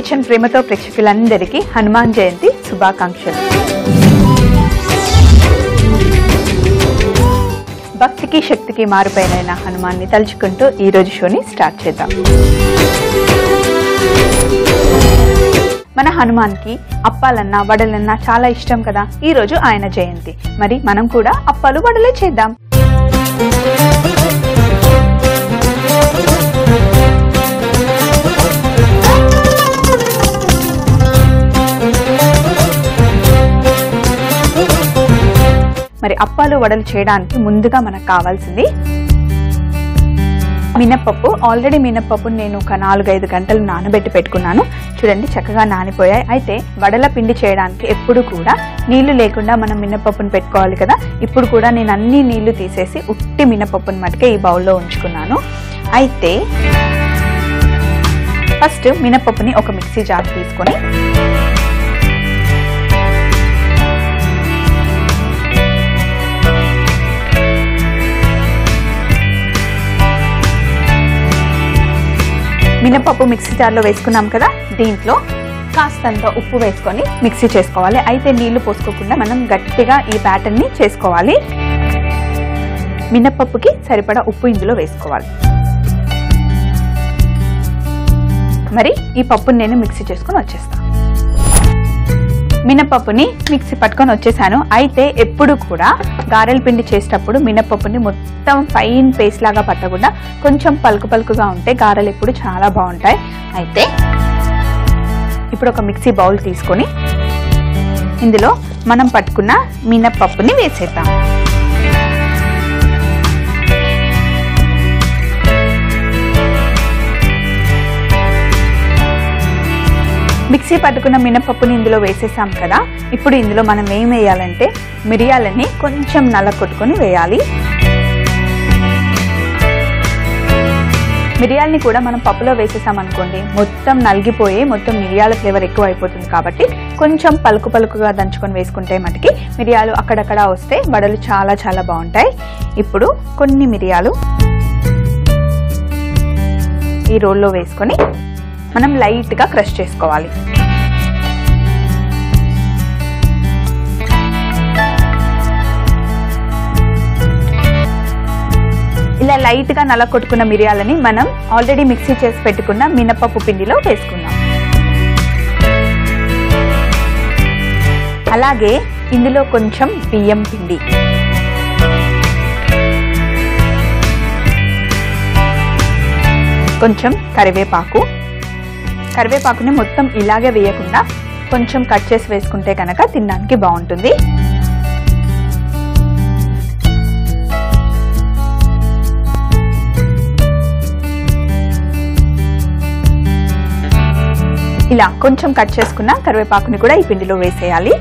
Kitchen ప్రేమతో ప్రేక్షకులందరికీ హనుమాన్ జయంతి శుభాకాంక్షలు. భక్తికి శక్తికి మారుపైన హనుమాన్ని తలుచుకుంటూ ఈ రోజు షోని స్టార్ట్ చేద్దాం. మన హనుమాన్కి అప్పాలన్నా వడలన్నా చాలా ఇష్టం కదా. ఈ రోజు ఆయన జయంతి, మరి మనం కూడా అప్పాలు వడలే చేద్దాం. మరి అప్పాలు వడలు చేయడానికి ముందుగా మనకు కావాల్సింది మినప్పప్పు. ఆల్రెడీ మినప్పప్పును నేను ఒక 4-5 గంటలు నానబెట్టి పెట్టుకున్నాను. చూడండి చక్కగా నానిపోయాయి. అయితే వడల పిండి చేయడానికి ఎప్పుడు కూడా నీళ్లు లేకుండా మనం మినప్పప్పును పెట్టుకోవాలి కదా. ఇప్పుడు కూడా నేను అన్ని నీళ్లు తీసేసి ఉట్టి మినప్పప్పును మటుకే ఈ బౌల్లో ఉంచుకున్నాను. అయితే ఫస్ట్ మినప్పప్పుని ఒక మిక్సీ జార్ తీసుకొని మినపప్పు మిక్సీ జార్లో వేసుకున్నాం కదా, దీంట్లో కాస్తంత ఉప్పు వేసుకొని మిక్సీ చేసుకోవాలి. అయితే నీళ్లు పోసుకోకుండా మనం గట్టిగా ఈ బ్యాటర్ని చేసుకోవాలి. మినపప్పుకి సరిపడా ఉప్పు ఇందులో వేసుకోవాలి. మరి ఈ పప్పుని నేను మిక్సీ చేసుకొని వచ్చేస్తాను. మినపప్పుని మిక్సీ పట్టుకొని వచ్చేసాను. అయితే ఎప్పుడు కూడా గారెల పిండి చేసేటప్పుడు మినపప్పుని మొత్తం ఫైన్ పేస్ట్ లాగా పట్టకుండా కొంచెం పలుకు పలుకుగా ఉంటే గారెలు ఎప్పుడు చాలా బాగుంటాయి. అయితే ఇప్పుడు ఒక మిక్సీ బౌల్ తీసుకొని ఇందులో మనం పట్టుకున్న మినపప్పుని వేసేద్దాం. మిక్సీ పట్టుకున్న మినపప్పుని ఇందులో వేసేసాం కదా. ఇప్పుడు ఇందులో మనం ఏం వేయాలంటే మిరియాలని కొంచెం నల్లకొట్టుకొని వేయాలి. మిరియాలని కూడా మనం పప్పులో వేసేసాం అనుకోండి, మొత్తం నలిగిపోయి మొత్తం మిరియాల ఫ్లేవర్ ఎక్కువ అయిపోతుంది. కాబట్టి కొంచెం పలుకు పలుకుగా దంచుకొని వేసుకుంటే మటుకి మిరియాలు అక్కడక్కడ వస్తే వడలు చాలా చాలా బాగుంటాయి. ఇప్పుడు కొన్ని మిరియాలు ఈ రోల్లో వేసుకొని మనం లైట్గా క్రష్ చేసుకోవాలి. ఇలా లైట్గా నలకొట్టుకున్న మిరియాలని మనం ఆల్రెడీ మిక్సీ చేసి పెట్టుకున్న మినపప్పు పిండిలో వేసుకుందాం. అలాగే ఇందులో కొంచెం బియ్యం పిండి, కొంచెం కరివేపాకుని మొత్తం ఇలాగే వేయకుండా కొంచెం కట్ చేసి వేసుకుంటే కనుక తినడానికి బాగుంటుంది. ఇలా కొంచెం కట్ చేసుకున్న కరివేపాకుని కూడా ఈ పిండిలో వేసేయాలి.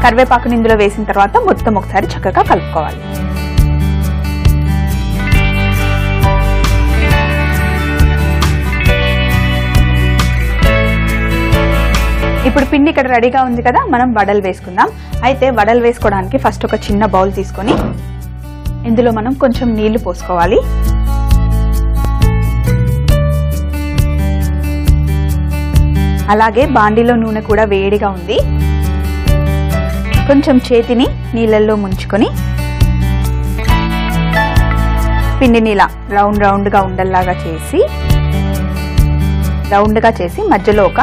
కరివేపాకుని ఇందులో వేసిన తర్వాత మొత్తం ఒకసారి చక్కగా కలుపుకోవాలి. ఇప్పుడు పిండి ఇక్కడ రెడీగా ఉంది కదా, మనం వడలు వేసుకుందాం. అయితే వడలు వేసుకోవడానికి ఫస్ట్ ఒక చిన్న బౌల్ తీసుకొని ఇందులో మనం కొంచెం నీళ్లు పోసుకోవాలి. అలాగే బాండీలో నూనె కూడా వేడిగా ఉంది. కొంచెం చేతిని నీళ్ళల్లో ముంచుకొని పిండిని ఇలా రౌండ్గా ఉండల్లాగా చేసి మధ్యలో ఒక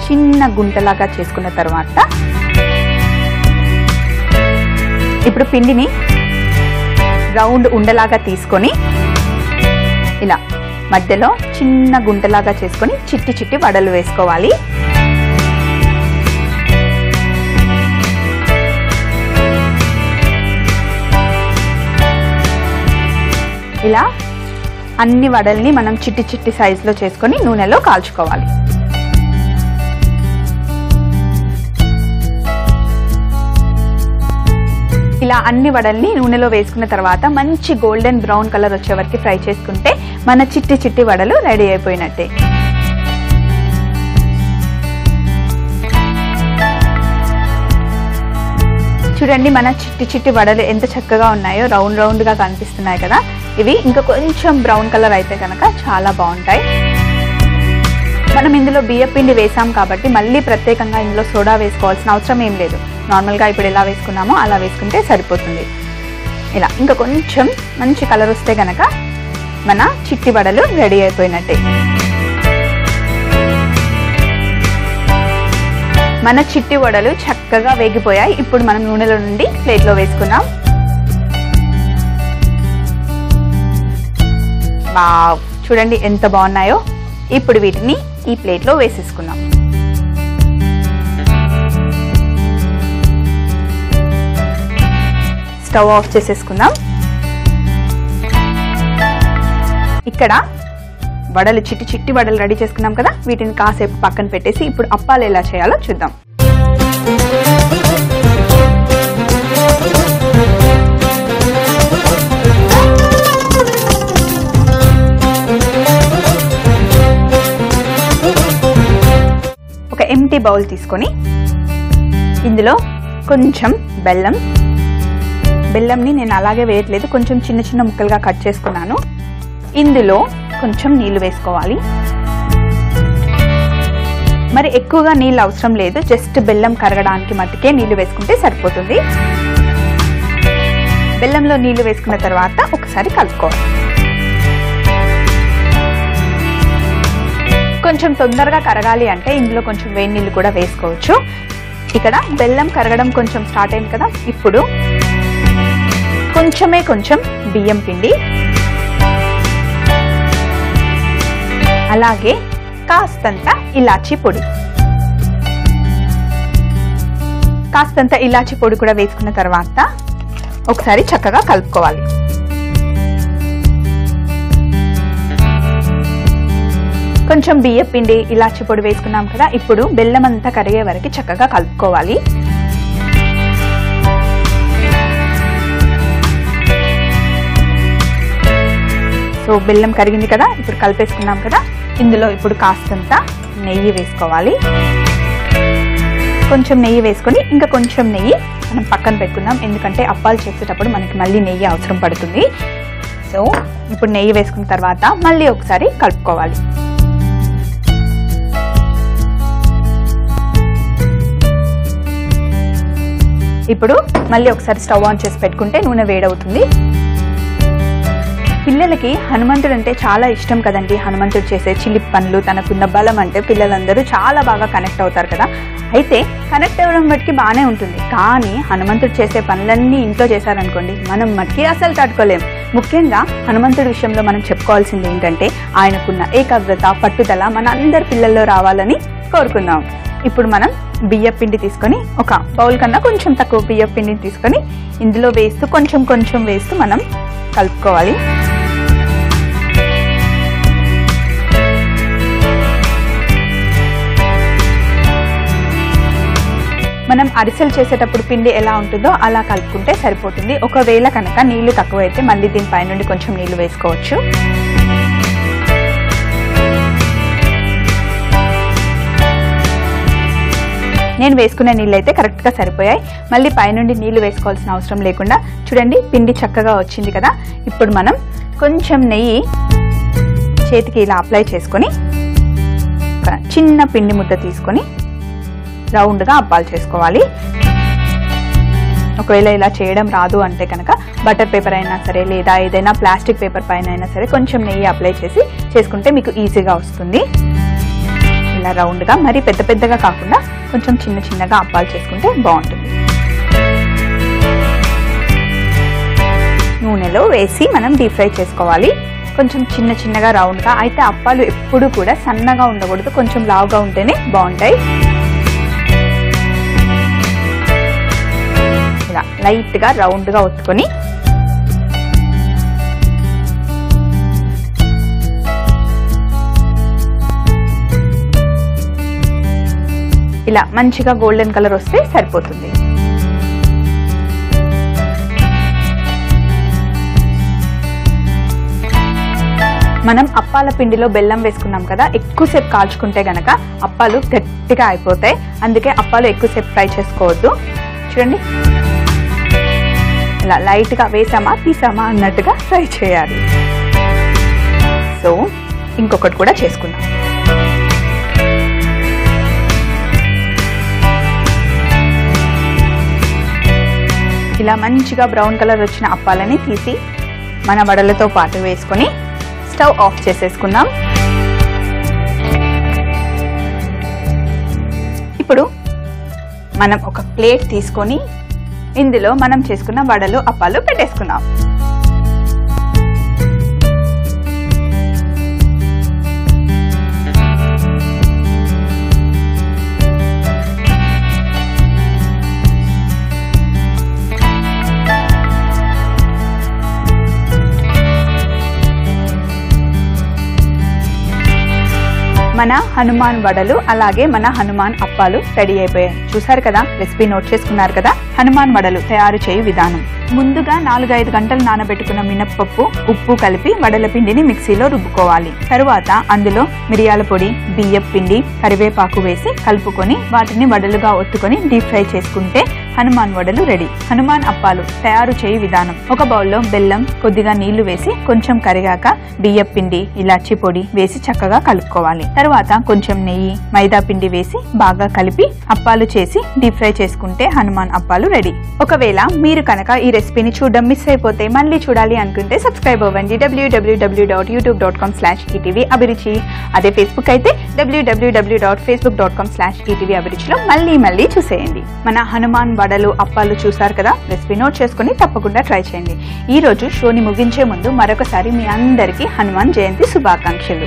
చిన్న గుంటలాగా చేసుకున్న తర్వాత ఇప్పుడు పిండిని రౌండ్ ఉండలాగా తీసుకొని ఇలా మధ్యలో చిన్న గుంటలాగా చేసుకొని చిట్టి చిట్టి వడలు వేసుకోవాలి. ఇలా అన్ని వడల్ని మనం చిట్టి చిట్టి సైజులో చేసుకొని నూనెలో కాల్చుకోవాలి. ఇలా అన్ని వడల్ని నూనెలో వేసుకున్న తర్వాత మంచి గోల్డెన్ బ్రౌన్ కలర్ వచ్చే వరకు ఫ్రై చేసుకుంటే మన చిట్టి చిట్టి వడలు రెడీ అయిపోయినట్టే. చూడండి మన చిట్టి చిట్టి వడలు ఎంత చక్కగా ఉన్నాయో, రౌండ్ రౌండ్గా కనిపిస్తున్నాయి కదా. ఇవి ఇంకా కొంచెం బ్రౌన్ కలర్ అయితే కనుక చాలా బాగుంటాయి. మనం ఇందులో బియ్యం పిండి వేసాం కాబట్టి మళ్ళీ ప్రత్యేకంగా ఇందులో సోడా వేసుకోవాల్సిన అవసరం ఏం లేదు. నార్మల్గా ఇప్పుడు ఎలా వేసుకున్నామో అలా వేసుకుంటే సరిపోతుంది. ఇలా ఇంకా కొంచెం మంచి కలర్ వస్తే కనుక మన చిట్టి వడలు రెడీ అయిపోయినట్టే. మన చిట్టి వడలు చక్కగా వేగిపోయాయి. ఇప్పుడు మనం నూనెలో నుండి ప్లేట్లో వేసుకున్నాం. వావ్, చూడండి ఎంత బాగున్నాయో. ఇప్పుడు వీటిని ఈ ప్లేట్లో వేసేసుకుందాం. స్టవ్ ఆఫ్ చేసేసుకుందాం. ఇక్కడ వడలు చిట్టి వడలు రెడీ చేసుకున్నాం కదా, వీటిని కాసేపు పక్కన పెట్టేసి ఇప్పుడు అప్పాలు ఎలా చేయాలో చూద్దాం. ఒక ఎంటీ బౌల్ తీసుకొని ఇందులో కొంచెం బెల్లంని నేను అలాగే వేయట్లేదు, కొంచెం చిన్న ముక్కలుగా కట్ చేసుకున్నాను. ఇందులో కొంచెం నీళ్లు వేసుకోవాలి. మరి ఎక్కువగా నీళ్ళు అవసరం లేదు, జస్ట్ బెల్లం కరగడానికి మట్టుకే నీళ్లు వేసుకుంటే సరిపోతుంది. బెల్లంలో నీళ్లు వేసుకున్న తర్వాత ఒకసారి కలుపుకోవాలి. కొంచెం తొందరగా కరగాలి అంటే ఇందులో కొంచెం వేడి నీళ్ళు కూడా వేసుకోవచ్చు. ఇక్కడ బెల్లం కరగడం కొంచెం స్టార్ట్ అయింది కదా, ఇప్పుడు కొంచెం బియ్యం పిండి, అలాగే కాస్తంత ఇలాచీ పొడి కూడా వేసుకున్న తర్వాత ఒకసారి చక్కగా కలుపుకోవాలి. కొంచెం బియ్యం పిండి, ఇలాచీ పొడి వేసుకున్నాం కదా, ఇప్పుడు బెల్లం అంతా కరిగే వరకు చక్కగా కలుపుకోవాలి. సో బెల్లం కరిగింది కదా, ఇప్పుడు కలిపేసుకున్నాం కదా, ఇందులో ఇప్పుడు కాస్తంత నెయ్యి వేసుకోవాలి. కొంచెం నెయ్యి వేసుకొని ఇంకా కొంచెం నెయ్యి మనం పక్కన పెట్టుకుందాం, ఎందుకంటే అప్పాలు చేసేటప్పుడు మనకి మళ్ళీ నెయ్యి అవసరం పడుతుంది. సో ఇప్పుడు నెయ్యి వేసుకున్న తర్వాత మళ్ళీ ఒకసారి కలుపుకోవాలి. ఇప్పుడు మళ్ళీ ఒకసారి స్టవ్ ఆన్ చేసి పెట్టుకుంటే నూనె వేడవుతుంది. పిల్లలకి హనుమంతుడు అంటే చాలా ఇష్టం కదండి. హనుమంతుడు చేసే చిలిపి పనులు, తనకున్న బలం అంటే పిల్లలందరూ చాలా బాగా కనెక్ట్ అవుతారు కదా. అయితే కనెక్ట్ అవ్వడం మటుకి బాగానే ఉంటుంది, కానీ హనుమంతుడు చేసే పనులన్నీ ఇంట్లో చేశారనుకోండి, మనం మటుకి అసలు తట్టుకోలేం. ముఖ్యంగా హనుమంతుడి విషయంలో మనం చెప్పుకోవాల్సింది ఏంటంటే ఆయనకున్న ఏకాగ్రత, పట్టుదల మన అందరి పిల్లల్లో రావాలని కోరుకుందాం. ఇప్పుడు మనం బియ్యం పిండి తీసుకొని, ఒక బౌల్ కన్నా కొంచెం తక్కువ బియ్యం పిండిని తీసుకొని ఇందులో వేస్తూ కొంచెం వేస్తూ మనం కలుపుకోవాలి. మనం అరిసెలు చేసేటప్పుడు పిండి ఎలా ఉంటుందో అలా కలుపుకుంటే సరిపోతుంది. ఒకవేళ కనుక నీళ్లు తక్కువైతే మళ్ళీ దీనిపై నుండి కొంచెం నీళ్లు వేసుకోవచ్చు. నేను వేసుకునే నీళ్ళు అయితే కరెక్ట్గా సరిపోయాయి. మళ్ళీ పైనుండి నీళ్లు వేసుకోవాల్సిన అవసరం లేకుండా చూడండి పిండి చక్కగా వచ్చింది కదా. ఇప్పుడు మనం కొంచెం నెయ్యి చేతికి ఇలా అప్లై చేసుకొని ఒక చిన్న పిండి ముద్ద తీసుకొని రౌండ్గా అప్పాలు చేసుకోవాలి. ఒకవేళ ఇలా చేయడం రాదు అంటే కనుక బటర్ పేపర్ అయినా సరే, లేదా ఏదైనా ప్లాస్టిక్ పేపర్ పైన అయినా సరే కొంచెం నెయ్యి అప్లై చేసి చేసుకుంటే మీకు ఈజీగా వస్తుంది. ఇలా రౌండ్గా, మరి పెద్దగా కాకుండా కొంచెం చిన్నగా అప్పాలు చేసుకుంటే బాగుంటుంది. నూనెలో వేసి మనం డీప్ ఫ్రై చేసుకోవాలి. కొంచెం చిన్నగా రౌండ్గా. అయితే అప్పాలు ఎప్పుడు కూడా సన్నగా ఉండకూడదు, కొంచెం లావుగా ఉంటేనే బాగుంటాయి. ఇలా లైట్గా రౌండ్గా ఒత్తుకొని ఇలా మంచిగా గోల్డెన్ కలర్ వస్తే సరిపోతుంది. మనం అప్పాల పిండిలో బెల్లం వేసుకున్నాం కదా, ఎక్కువసేపు కాల్చుకుంటే గనక అప్పాలు గట్టిగా అయిపోతాయి. అందుకే అప్పాలు ఎక్కువసేపు ఫ్రై చేసుకోవద్దు. చూడండి ఇలా లైట్గా వేసామా తీసామా అన్నట్టుగా ఫ్రై చేయాలి. సో ఇంకొకటి కూడా చేసుకుందాం. ఇలా మంచిగా బ్రౌన్ కలర్ వచ్చిన అప్పాలని తీసి మన వడలతో పాటు వేసుకొని స్టవ్ ఆఫ్ చేసేసుకుందాం. ఇప్పుడు మనం ఒక ప్లేట్ తీసుకొని ఇందులో మనం చేసుకున్న వడలు అప్పాలు పెట్టేసుకుందాం. మన హనుమాన్ వడలు అలాగే మన హనుమాన్ అప్పాలు రెడీ అయిపోయాయి. చూసారు కదా, రెసిపీ నోట్ చేసుకున్నారు కదా. హనుమాన్ వడలు తయారు చేయు విధానం: ముందుగా 4-5 గంటలు నానబెట్టుకున్న మినప్పప్పు, ఉప్పు కలిపి వడల పిండిని మిక్సీలో రుబ్బుకోవాలి. తరువాత అందులో మిరియాల పొడి, బియ్యపు పిండి, కరివేపాకు వేసి కలుపుకొని వాటిని వడలుగా ఒత్తుకొని డీప్ ఫ్రై చేసుకుంటే హనుమాన్ వడలు రెడీ. హనుమాన్ అప్పాలు తయారు చేయు విధానం: ఒక బౌల్లో బెల్లం, కొద్దిగా నీళ్లు వేసి కొంచెం కరిగాక బియ్యపు పిండి, ఇలాచి పొడి వేసి చక్కగా కలుపుకోవాలి. తర్వాత కొంచెం నెయ్యి, మైదా పిండి వేసి బాగా కలిపి అప్పాలు చేసి డీప్ ఫ్రై చేసుకుంటే హనుమాన్ అప్పాలు రెడీ. ఒకవేళ మీరు కనుక ఈ రెసిపీని చూడడం మిస్ అయిపోతే మళ్ళీ చూడాలి అనుకుంటే సబ్స్క్రైబ్ అవ్వండి www.youtube.com/etv అభిరుచి. అదే ఫేస్బుక్ అయితే www.facebook.com/etv అభిరుచిలో మళ్ళీ చూసేయండి. మన హనుమాన్ వడలు అప్పాలు చూసారు కదా, రెసిపీ నోట్ చేసుకుని తప్పకుండా ట్రై చేయండి. ఈ రోజు షోని ముగించే ముందు మరొకసారి మీ అందరికీ హనుమాన్ జయంతి శుభాకాంక్షలు.